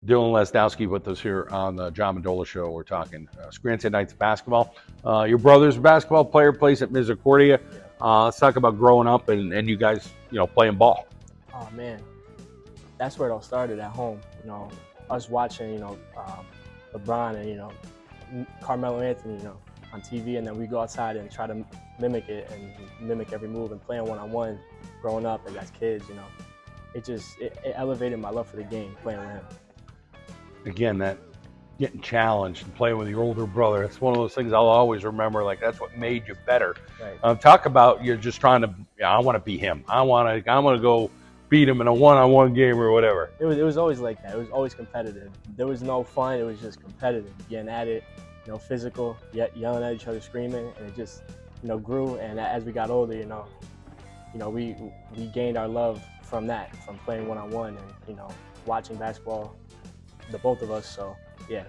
Dillon Lazdowsky with us here on the John Mendola Show. We're talking Scranton Knights basketball. Your brother's a basketball player, plays at Misericordia. Let's talk about growing up and you guys, playing ball. Oh man, that's where it all started at home. Us watching, LeBron and Carmelo Anthony, on TV, and then we go outside and try to mimic it and mimic every move and playing one-on-one. Growing up and as kids, it elevated my love for the game playing with him. Again, that getting challenged and playing with your older brother, it's one of those things I'll always remember. Like, that's what made you better. Right. Talk about you're just trying to, I want to be him. I want to go beat him in a one-on-one game or whatever. It was always like that. It was always competitive. There was no fun. It was just competitive, getting at it, physical, yet yelling at each other, screaming, and it just, grew. And as we got older, we gained our love from that, from playing one-on-one and watching basketball, the both of us. So yeah.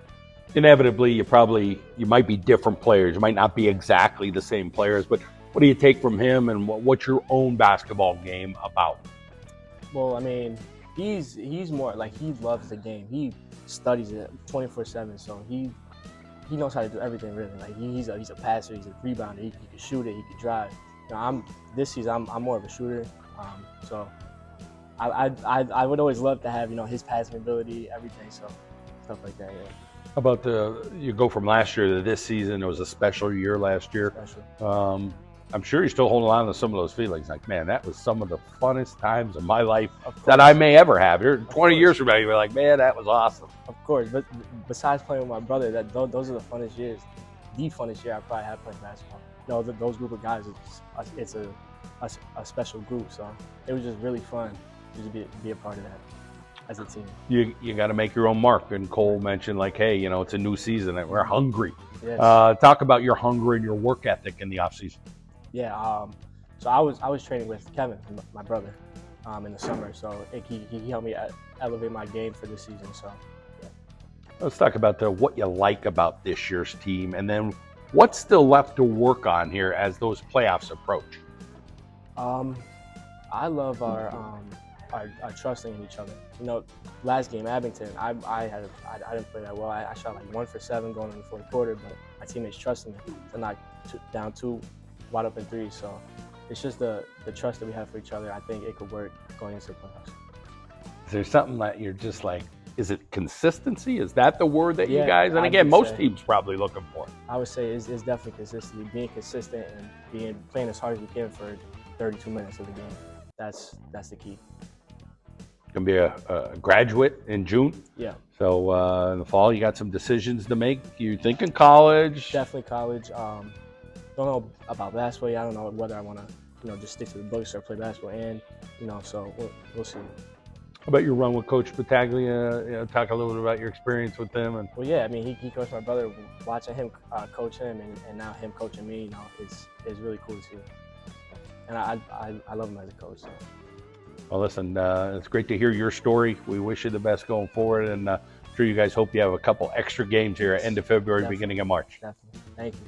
Inevitably, you might be different players. You might not be exactly the same players, but what do you take from him, and what's your own basketball game about? Well, I mean, he's more like, he loves the game. He studies it 24/7, so he knows how to do everything really. Like he's a passer, he's a rebounder, he can shoot it, he can drive. This season I'm more of a shooter, so I would always love to have his passing ability, everything, so stuff like that. Yeah. How about you go from last year to this season? It was a special year last year. Special. I'm sure you're still holding on to some of those feelings. Like, man, that was some of the funnest times of my life that I may ever have. You're 20 years from now, you're like, man, that was awesome. Of course, but besides playing with my brother, those are the funnest years. The funnest year I probably have playing basketball. Those group of guys, it's a special group. So it was just really fun to be a part of that as a team. You got to make your own mark. And Cole mentioned, like, hey, it's a new season and we're hungry. Yes. Talk about your hunger and your work ethic in the off season. Yeah. So I was training with Kevin, my brother, in the summer. So he helped me elevate my game for this season. So yeah. Let's talk about what you like about this year's team, and then what's still left to work on here as those playoffs approach. I love our trusting in each other. Last game, Abington, I didn't play that well. I shot like 1 for 7 going in the fourth quarter, but my teammates trusted me to knock down 2 wide open 3. So it's just the trust that we have for each other. I think it could work going into the playoffs. Is there something that you're just like, is it consistency? Is that the word that you guys, and I again, most say, teams probably looking for? I would say it's definitely consistency, being consistent and playing as hard as we can for 32 minutes of the game. That's the key. Going to be a graduate in June. Yeah. So in the fall, you got some decisions to make. You thinking college? Definitely college. Don't know about basketball yet. I don't know whether I want to, just stick to the books or play basketball, and so we'll see. How about your run with Coach Battaglia? Talk a little bit about your experience with him. And well, yeah, I mean, he coached my brother. Watching him coach him, and now him coaching me, it's really cool to see. And I love him as a coach. So. Well, listen, it's great to hear your story. We wish you the best going forward, and I'm sure you guys hope you have a couple extra games here at end of February, beginning of March. Definitely. Thank you.